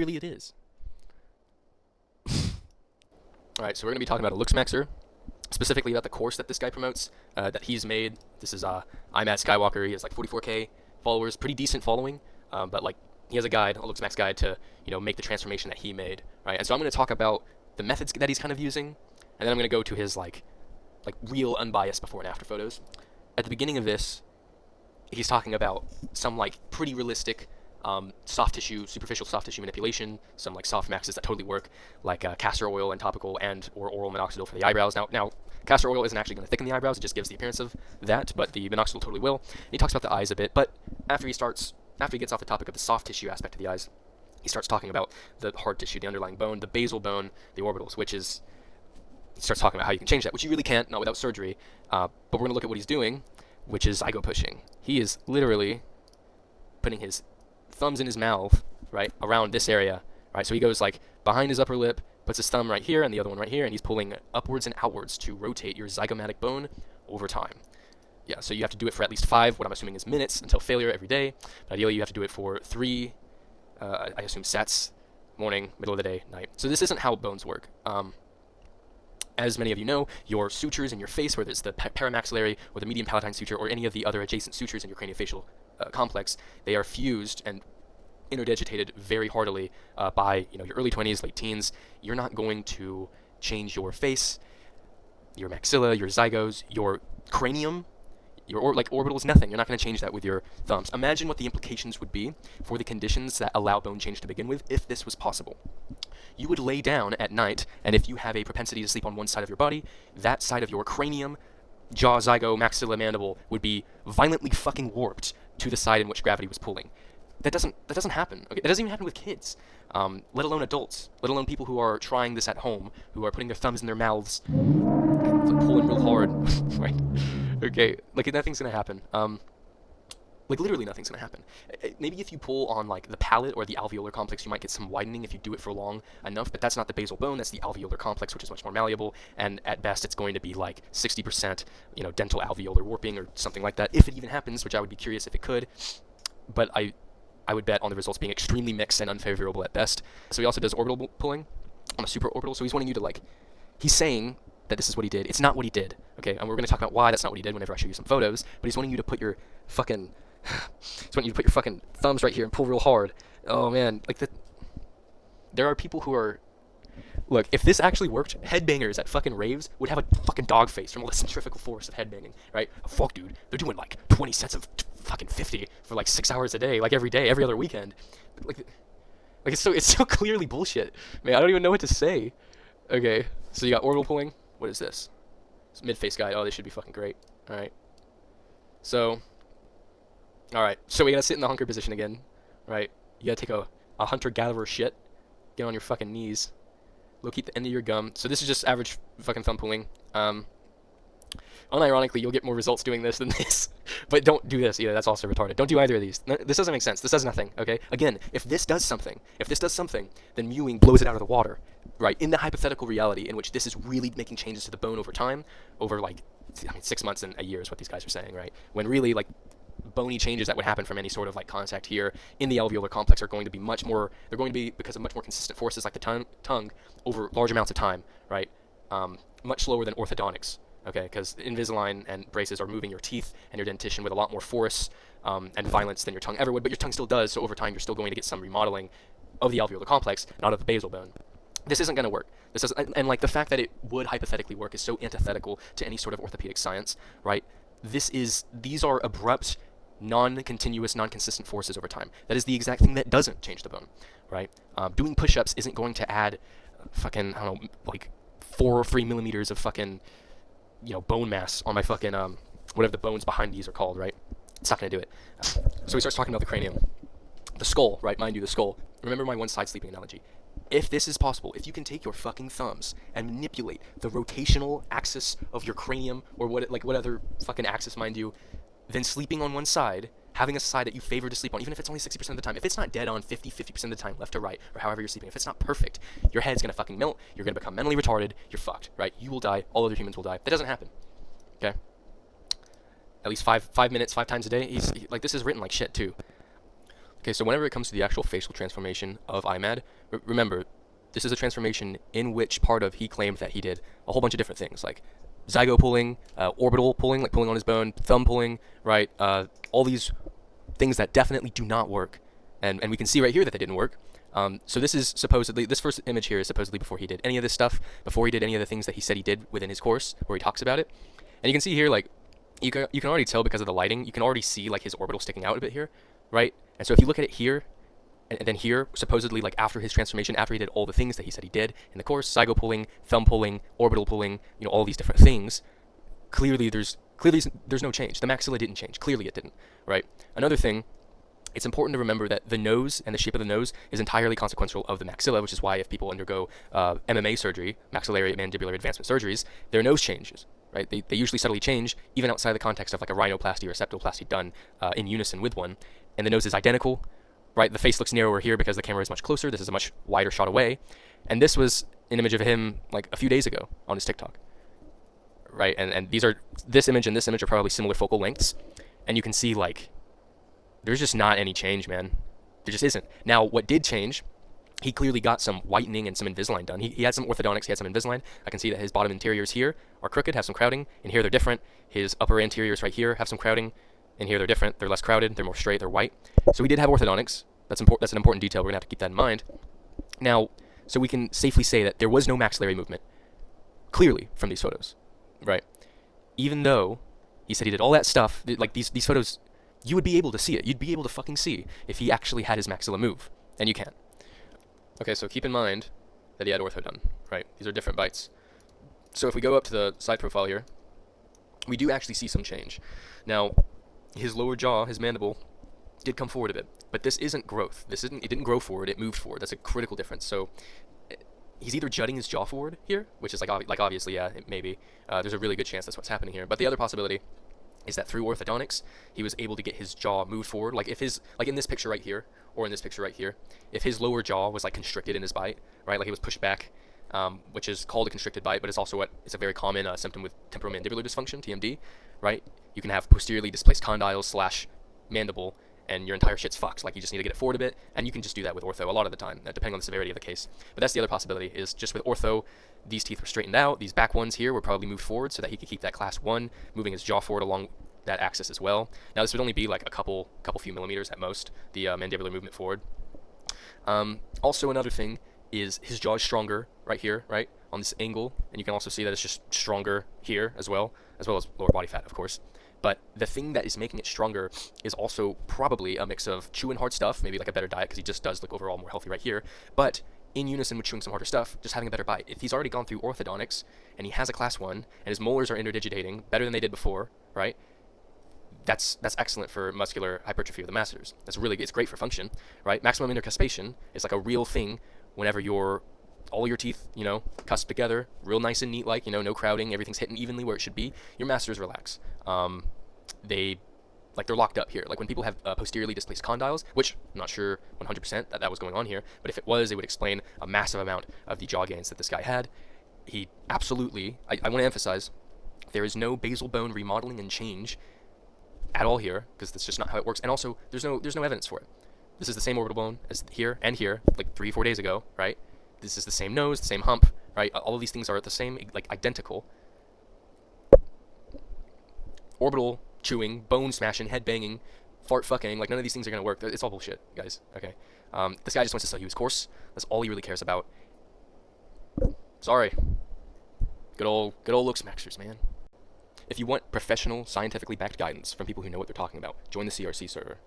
Really it is. Alright, so we're going to be talking about a Looksmaxxer, specifically about the course that this guy promotes, that he's made. This is Imad Skywalker. He has like 44k followers, pretty decent following, but like he has a guide, a Looksmaxx guide to make the transformation that he made, right? And so I'm going to talk about the methods that he's kind of using, and then I'm going to go to his like real unbiased before and after photos. At the beginning of this, he's talking about some like pretty realistic soft tissue, superficial soft tissue manipulation, some like soft maxes that totally work, like castor oil and topical and or oral minoxidil for the eyebrows. Now castor oil isn't actually going to thicken the eyebrows; it just gives the appearance of that, but the minoxidil totally will. And he talks about the eyes a bit, but after he gets off the topic of the soft tissue aspect of the eyes, he starts talking about the hard tissue, the underlying bone, the basal bone, the orbitals, which is he starts talking about how you can change that, which you really can't, not without surgery. But we're going to look at what he's doing, which is zygo pushing. He is literally putting his thumbs in his mouth, right, around this area, right? So he goes like behind his upper lip, puts his thumb right here and the other one right here, and he's pulling upwards and outwards to rotate your zygomatic bone over time. Yeah, so you have to do it for at least 5, what I'm assuming is minutes, until failure every day. But ideally, you have to do it for 3, I assume, sets, morning, middle of the day, night. So this isn't how bones work. As many of you know, your sutures in your face, whether it's the paramaxillary or the median palatine suture or any of the other adjacent sutures in your craniofacial complex, they are fused and interdigitated very heartily by your early 20s, late teens. You're not going to change your face, your maxilla, your zygos, your cranium, your orbitals, nothing. You're not going to change that with your thumbs. Imagine what the implications would be for the conditions that allow bone change to begin with if this was possible. You would lay down at night, and if you have a propensity to sleep on one side of your body, that side of your cranium, jaw, zygo, maxilla, mandible would be violently fucking warped to the side in which gravity was pulling. That doesn't happen. Okay? That doesn't even happen with kids, let alone adults, let alone people who are trying this at home, who are putting their thumbs in their mouths and pulling real hard, right? Okay, like nothing's gonna happen. Like literally nothing's gonna happen. Maybe if you pull on like the palate or the alveolar complex, you might get some widening if you do it for long enough, but that's not the basal bone, that's the alveolar complex, which is much more malleable, and at best it's going to be like 60%, dental alveolar warping or something like that, if it even happens, which I would be curious if it could, but I would bet on the results being extremely mixed and unfavorable at best. So he also does orbital pulling on a supraorbital, so he's wanting you to he's saying that this is what he did. It's not what he did, okay? And we're going to talk about why that's not what he did whenever I show you some photos, but he's wanting you to put your fucking thumbs right here and pull real hard. Oh man, there are people who are, look, if this actually worked, headbangers at fucking raves would have a fucking dog face from all the centrifugal force of headbanging, right? Oh, fuck, dude, they're doing like 20 sets of fucking 50 for like 6 hours a day, like every day, every other weekend. Like it's so clearly bullshit, man. I don't even know what to say. Okay, so you got orbital pulling. What is this? It's mid-face guide. Oh, this should be fucking great. All right. So we gotta sit in the hunker position again, right? You gotta take a hunter-gatherer shit. Get on your fucking knees. Locate the end of your gum. So this is just average fucking thumb pulling. Unironically, you'll get more results doing this than this. But don't do this either. That's also retarded. Don't do either of these. No, this doesn't make sense. This does nothing, okay? Again, if this does something, then mewing blows it out of the water, right? In the hypothetical reality in which this is really making changes to the bone over time, over 6 months and a year is what these guys are saying, right? When really, bony changes that would happen from any sort of contact here in the alveolar complex are going to be they're going to be because of much more consistent forces like the tongue over large amounts of time, right? Much slower than orthodontics, okay? Because Invisalign and braces are moving your teeth and your dentition with a lot more force and violence than your tongue ever would, but your tongue still does, so over time you're still going to get some remodeling of the alveolar complex, not of the basal bone. This isn't going to work. This is, and the fact that it would hypothetically work is so antithetical to any sort of orthopedic science, right? These are abrupt, non-continuous, non-consistent forces over time. That is the exact thing that doesn't change the bone, right? Doing push-ups isn't going to add fucking, I don't know, 4 or 3 millimeters of fucking, bone mass on my fucking, whatever the bones behind these are called, right? It's not going to do it. So he starts talking about the cranium. The skull, right? Mind you, the skull. Remember my one-side sleeping analogy. If this is possible, if you can take your fucking thumbs and manipulate the rotational axis of your cranium, or what other fucking axis, mind you, then sleeping on one side, having a side that you favor to sleep on, even if it's only 60% of the time, if it's not dead on 50% of the time, left to right, or however you're sleeping, if it's not perfect, your head's gonna fucking melt, you're gonna become mentally retarded, you're fucked, right? You will die, all other humans will die. That doesn't happen, okay? At least five minutes, 5 times a day. This is written like shit too. Okay, so whenever it comes to the actual facial transformation of Imad, remember, this is a transformation in which part of he claimed that he did a whole bunch of different things, like zygo pulling, orbital pulling, like pulling on his bone, thumb pulling, right? All these things that definitely do not work, and we can see right here that they didn't work. So this is supposedly, this first image here is supposedly before he did any of this stuff, before he did any of the things that he said he did within his course, where he talks about it. And you can see here, like, you can already tell because of the lighting, you can already see like his orbital sticking out a bit here, right? And so if you look at it here, and then here, supposedly like after his transformation, after he did all the things that he said he did in the course, zygo pulling, thumb pulling, orbital pulling, all these different things, clearly there's no change. The maxilla didn't change. Clearly it didn't, right? Another thing, it's important to remember that the nose and the shape of the nose is entirely consequential of the maxilla, which is why if people undergo MMA surgery, maxillary mandibular advancement surgeries, their nose changes, right? They usually subtly change, even outside the context of like a rhinoplasty or a septoplasty done in unison with one. And the nose is identical, right? The face looks narrower here because the camera is much closer. This is a much wider shot away. And this was an image of him like a few days ago on his TikTok, right? And this image and this image are probably similar focal lengths. And you can see like, there's just not any change, man. There just isn't. Now, what did change, he clearly got some whitening and some Invisalign done. He had some orthodontics, he had some Invisalign. I can see that his bottom interiors here are crooked, have some crowding, and here they're different. His upper anteriors right here have some crowding, and here they're different. They're less crowded, they're more straight, they're white. So he did have orthodontics. That's an important detail. We're gonna have to keep that in mind. Now, so we can safely say that there was no maxillary movement, clearly, from these photos, right? Even though he said he did all that stuff, like these photos, you would be able to see it. You'd be able to fucking see if he actually had his maxilla move, and you can't. Okay, so keep in mind that he had ortho done, right? These are different bites. So if we go up to the side profile here, we do actually see some change. Now, his lower jaw, his mandible, did come forward a bit, but this isn't growth. It didn't grow forward, it moved forward. That's a critical difference. So he's either jutting his jaw forward here, which is like obviously, yeah, maybe. There's a really good chance that's what's happening here. But the other possibility is that through orthodontics, he was able to get his jaw moved forward. Like in this picture right here, or in this picture right here, if his lower jaw was like constricted in his bite, right, like it was pushed back, which is called a constricted bite, but it's also it's a very common symptom with temporomandibular dysfunction, TMD, right? You can have posteriorly displaced condyles / mandible, and your entire shit's fucked. Like you just need to get it forward a bit, and you can just do that with ortho a lot of the time, depending on the severity of the case. But that's the other possibility, is just with ortho, these teeth were straightened out. These back ones here were probably moved forward so that he could keep that class 1, moving his jaw forward along that axis as well. Now this would only be like a couple few millimeters at most, the mandibular movement forward. Also another thing is his jaw is stronger right here, right, on this angle, and you can also see that it's just stronger here as well as lower body fat, of course. But the thing that is making it stronger is also probably a mix of chewing hard stuff, maybe like a better diet, because he just does look overall more healthy right here, but in unison with chewing some harder stuff, just having a better bite. If he's already gone through orthodontics, and he has a class 1, and his molars are interdigitating better than they did before, right, that's excellent for muscular hypertrophy of the masseters. It's great for function, right? Maximum intercuspation is like a real thing whenever all your teeth, cusp together, real nice and neat, like, no crowding, everything's hitting evenly where it should be. Your masseters relax. They're locked up here. Like when people have posteriorly displaced condyles, which I'm not sure 100% that was going on here, but if it was, it would explain a massive amount of the jaw gains that this guy had. He absolutely, I want to emphasize, there is no basal bone remodeling and change at all here, because that's just not how it works. And also, there's no evidence for it. This is the same orbital bone as here and here, like 3-4 days ago, right? This is the same nose, the same hump, right? All of these things are the same, like identical. Orbital chewing, bone smashing, head banging, fart fucking, like none of these things are gonna work. It's all bullshit, guys. Okay. This guy just wants to sell you his course. That's all he really cares about. Sorry. Good old Looksmaxxers, man. If you want professional, scientifically backed guidance from people who know what they're talking about, join the CRC server.